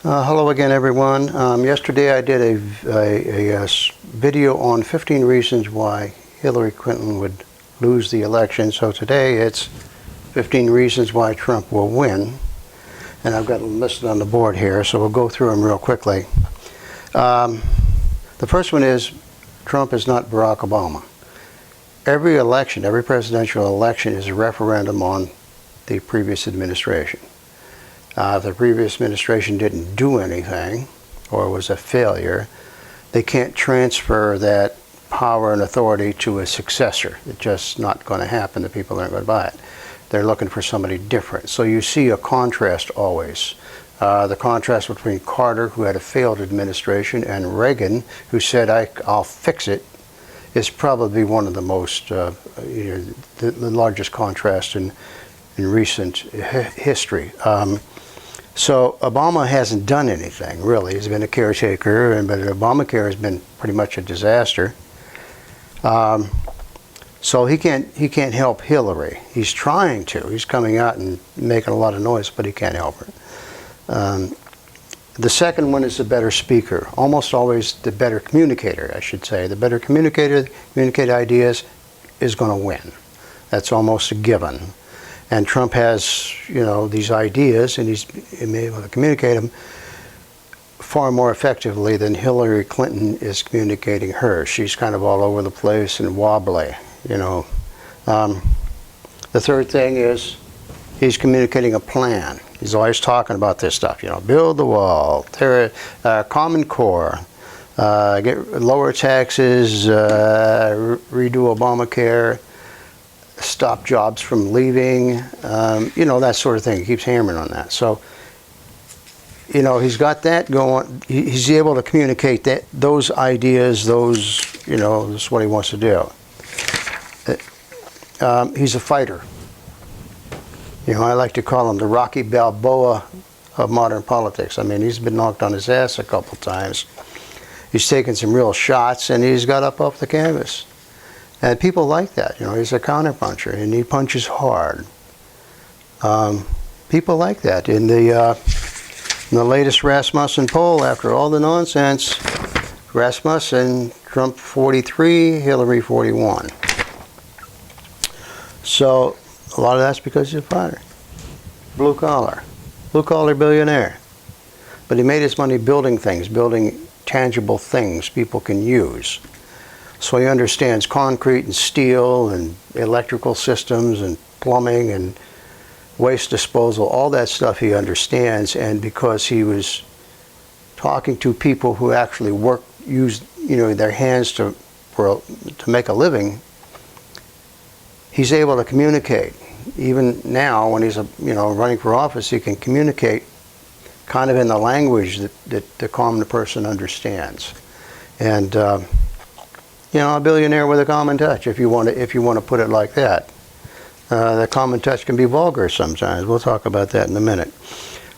Hello again, everyone. Yesterday I did a video on 15 reasons why Hillary Clinton would lose the election. So today it's 15 reasons why Trump will win. And I've got them listed on the board here, so we'll go through them real quickly. The first one is Trump is not Barack Obama. Every election, every presidential election is a referendum on the previous administration. If the previous administration didn't do anything or was a failure, they can't transfer that power and authority to a successor. It's just not going to happen. The people aren't going to buy it. They're looking for somebody different. So you see a contrast always. The contrast between Carter, who had a failed administration, and Reagan, who said, I'll fix it, is probably one of the most, the largest contrast in recent history. So Obama hasn't done anything, really. He's been a caretaker, but Obamacare has been pretty much a disaster. So he can't help Hillary. He's trying to. He's coming out and making a lot of noise, but he can't help her. The second one is the better speaker. Almost always the better communicator, I should say. The better communicator, communicate ideas, is going to win. That's almost a given. And Trump has, these ideas, and he's been able to communicate them far more effectively than Hillary Clinton is communicating her. She's kind of all over the place and wobbly, The third thing is he's communicating a plan. He's always talking about this stuff, build the wall, Common Core, get lower taxes, redo Obamacare, stop jobs from leaving, that sort of thing. He keeps hammering on that. So, he's got that going. He's able to communicate those ideas, this is what he wants to do. He's a fighter. I like to call him the Rocky Balboa of modern politics. I mean, he's been knocked on his ass a couple times. He's taken some real shots, and he's got up off the canvas. And people like that. He's a counterpuncher, and he punches hard. People like that. In the latest Rasmussen poll, after all the nonsense, Rasmussen, Trump 43, Hillary 41. So a lot of that's because he's a fighter. Blue collar billionaire. But he made his money building things, building tangible things people can use. So he understands concrete and steel and electrical systems and plumbing and waste disposal, all that stuff he understands. And because he was talking to people who actually use their hands to make a living, he's able to communicate. Even now, when he's running for office, he can communicate kind of in the language that the common person understands. And a billionaire with a common touch, if you want to put it like that. The common touch can be vulgar sometimes. We'll talk about that in a minute.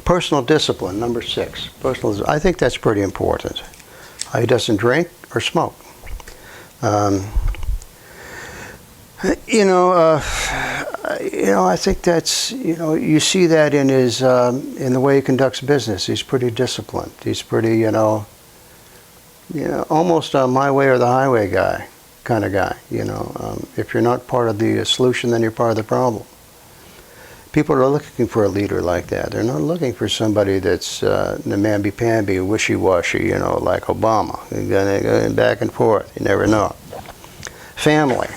Personal discipline, number 6. I think that's pretty important. He doesn't drink or smoke. I think that's, you see that in his, in the way he conducts business. He's pretty disciplined. He's pretty, almost a my way or the highway kind of guy. If you're not part of the solution, then you're part of the problem. People are looking for a leader like that. They're not looking for somebody that's the mamby-pamby, wishy-washy, like Obama. They're going back and forth. You never know. Family.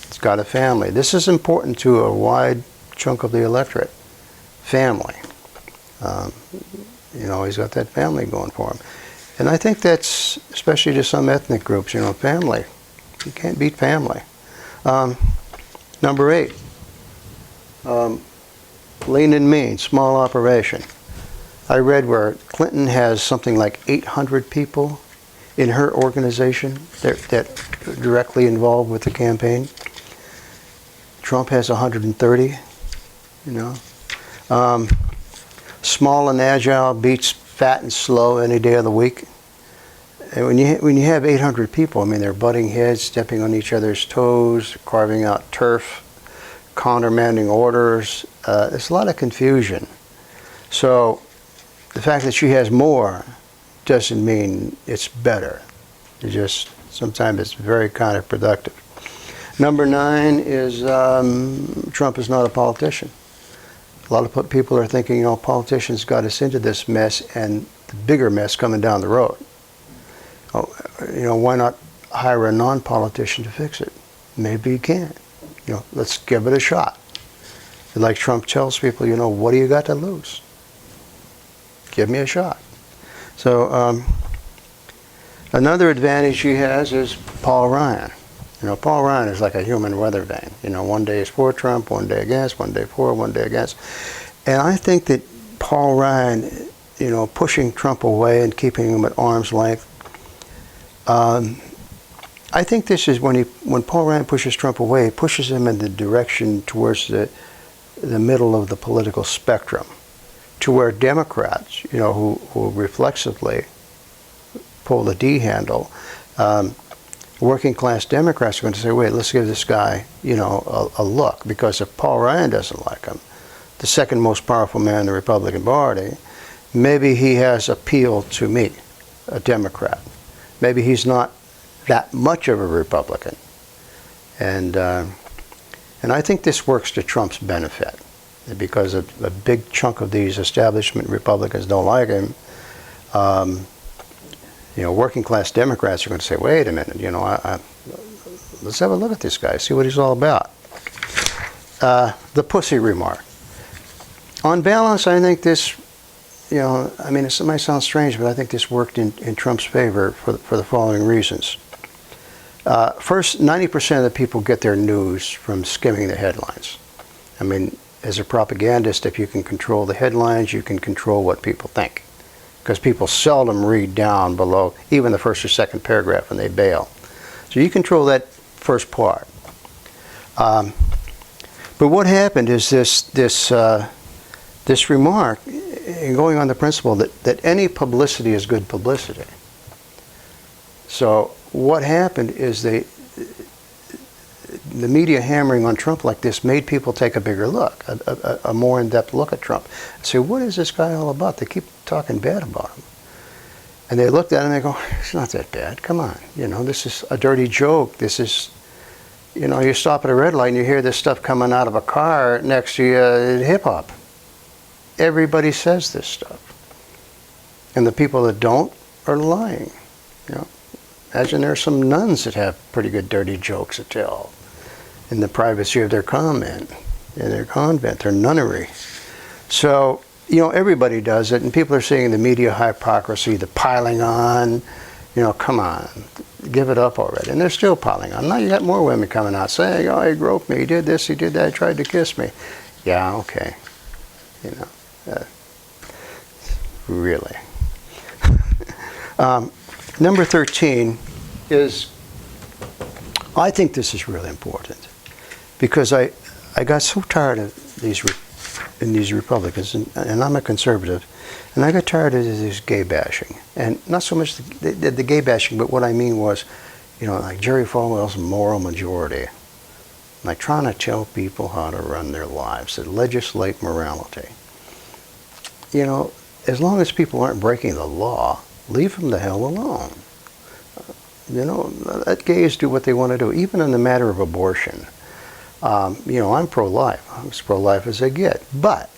It's got a family. This is important to a wide chunk of the electorate. Family. He's got that family going for him. And I think that's, especially to some ethnic groups, family. You can't beat family. Number 8, lean and mean, small operation. I read where Clinton has something like 800 people in her organization that are directly involved with the campaign. Trump has 130, Small and agile beats fat and slow any day of the week. And when you have 800 people, they're butting heads, stepping on each other's toes, carving out turf, countermanding orders. There's a lot of confusion. So the fact that she has more doesn't mean it's better. It just, sometimes it's very counterproductive. Number 9 is Trump is not a politician. A lot of people are thinking, you know, politicians got us into this mess and the bigger mess coming down the road. Oh, you know, why not hire a non-politician to fix it? Maybe you can. You know, let's give it a shot. Like Trump tells people, you know, what do you got to lose? Give me a shot. So another advantage he has is Paul Ryan. You know, Paul Ryan is like a human weather vane. You know, one day he's for Trump, one day against, one day for, one day against. And I think that Paul Ryan, you know, pushing Trump away and keeping him at arm's length, I think this is when Paul Ryan pushes Trump away, he pushes him in the direction towards the middle of the political spectrum, to where Democrats, you know, who reflexively pull the D handle, working class Democrats are going to say, wait, let's give this guy, you know, a look. Because if Paul Ryan doesn't like him, the second most powerful man in the Republican Party, maybe he has appeal to me, a Democrat. Maybe he's not that much of a Republican. And I think this works to Trump's benefit, because a big chunk of these establishment Republicans don't like him. You know, working class Democrats are going to say, wait a minute, you know, let's have a look at this guy, see what he's all about. The pussy remark. On balance, I think this, you know, I mean, it might sound strange, but I think this worked in Trump's favor for the following reasons. First, 90% of the people get their news from skimming the headlines. I mean, as a propagandist, if you can control the headlines, you can control what people think. Because people seldom read down below even the first or second paragraph when they bail. So you control that first part. But what happened is this remark, going on the principle that any publicity is good publicity. So what happened is the media hammering on Trump like this made people take a bigger look, a more in-depth look at Trump. Say, what is this guy all about? They keep talking bad about him. And they looked at him and they go, it's not that bad. Come on. You know, this is a dirty joke. This is, you know, you stop at a red light and you hear this stuff coming out of a car next to you, hip-hop. Everybody says this stuff. And the people that don't are lying. You know, imagine there are some nuns that have pretty good dirty jokes to tell in the privacy of their convent, their nunnery. So, you know, everybody does it, and people are seeing the media hypocrisy, the piling on. You know, come on, give it up already. And they're still piling on. Now you got more women coming out saying, oh, he groped me, he did this, he did that, he tried to kiss me. Yeah, okay. You know, really. Number 13 is, I think this is really important, because I got so tired of these Republicans, and I'm a conservative, and I got tired of this gay bashing. And not so much the gay bashing, but what I mean was, you know, like Jerry Falwell's moral majority, like trying to tell people how to run their lives, to legislate morality. You know, as long as people aren't breaking the law, leave them the hell alone. You know, let gays do what they want to do, even in the matter of abortion. You know, I'm pro-life. I'm as pro-life as they get. But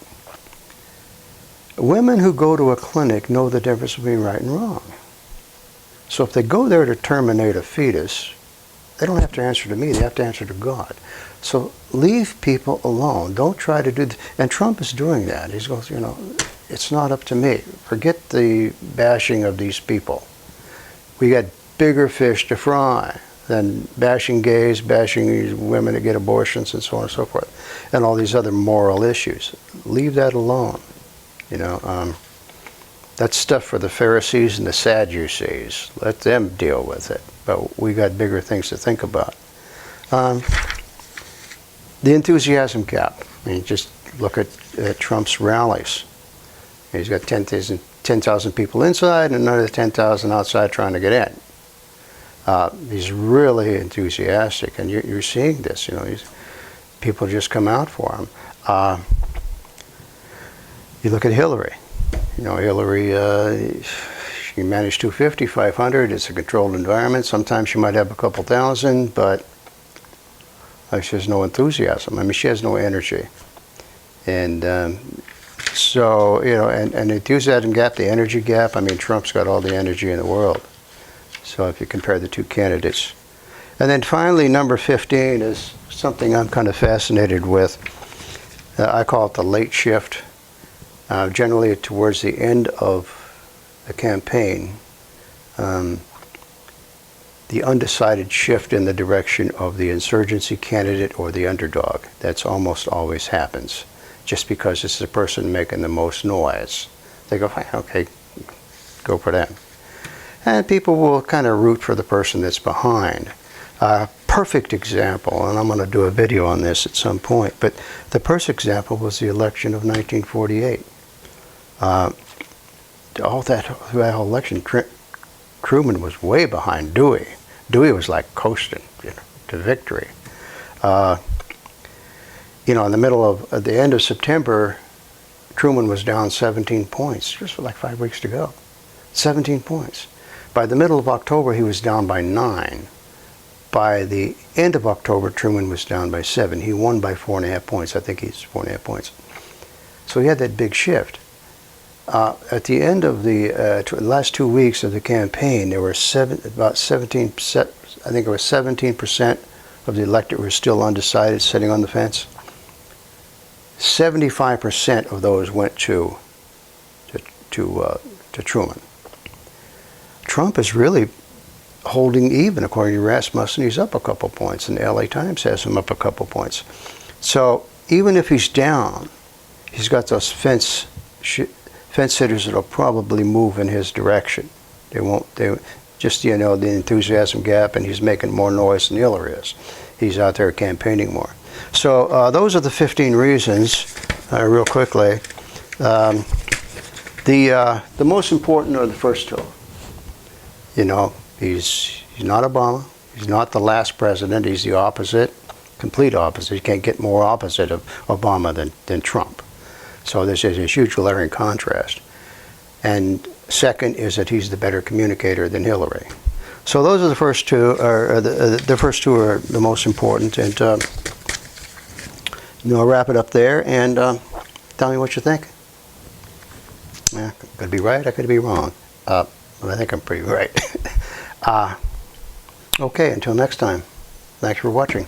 women who go to a clinic know the difference between right and wrong. So if they go there to terminate a fetus, they don't have to answer to me. They have to answer to God. So leave people alone. Don't try to do and Trump is doing that. He's going, you know, it's not up to me. Forget the bashing of these people. We got bigger fish to fry than bashing gays, bashing these women that get abortions, and so on and so forth, and all these other moral issues. Leave that alone. You know, that's stuff for the Pharisees and the Sadducees. Let them deal with it. But we got bigger things to think about. The enthusiasm gap. I mean, just look at Trump's rallies. He's got 10,000 people inside and another 10,000 outside trying to get in. He's really enthusiastic, and you're seeing this. You know, people just come out for him. You look at Hillary. You know, Hillary, she managed 250, 500. It's a controlled environment. Sometimes she might have a couple thousand, but she has no enthusiasm. I mean, she has no energy. And so, you know, and the enthusiasm gap, the energy gap, I mean, Trump's got all the energy in the world. So if you compare the two candidates. And then finally, number 15 is something I'm kind of fascinated with. I call it the late shift. Generally, towards the end of the campaign, the undecided shift in the direction of the insurgency candidate or the underdog. That's almost always happens, just because it's the person making the most noise. They go, okay, go for them. And people will kind of root for the person that's behind. Perfect example, and I'm going to do a video on this at some point, but the perfect example was the election of 1948. All that whole election, Truman was way behind Dewey. Dewey was like coasting, you know, to victory. You know, in the middle of, at the end of September, Truman was down 17 points, just like 5 weeks to go. 17 points. By the middle of October, he was down by 9. By the end of October, Truman was down by 7. He won by 4.5 points. I think he's 4.5 points. So he had that big shift. At the end of the last 2 weeks of the campaign, there were about 17%, I think it was 17% of the electorate were still undecided, sitting on the fence. 75% of those went to Truman. Trump is really holding even, according to Rasmussen. He's up a couple points, and the LA Times has him up a couple points. So even if he's down, he's got those fence sitters that'll probably move in his direction. They just, you know, the enthusiasm gap, and he's making more noise than Hillary is. He's out there campaigning more. So those are the 15 reasons, real quickly. The most important are the first two. You know, he's not Obama. He's not the last president. He's the opposite, complete opposite. You can't get more opposite of Obama than Trump. So this is a huge glaring contrast. And second is that he's the better communicator than Hillary. So those are the first two. The first two are the most important. And you know, I'll wrap it up there and tell me what you think. Yeah, could be right. I could be wrong. I think I'm pretty right. Okay, until next time. Thanks for watching.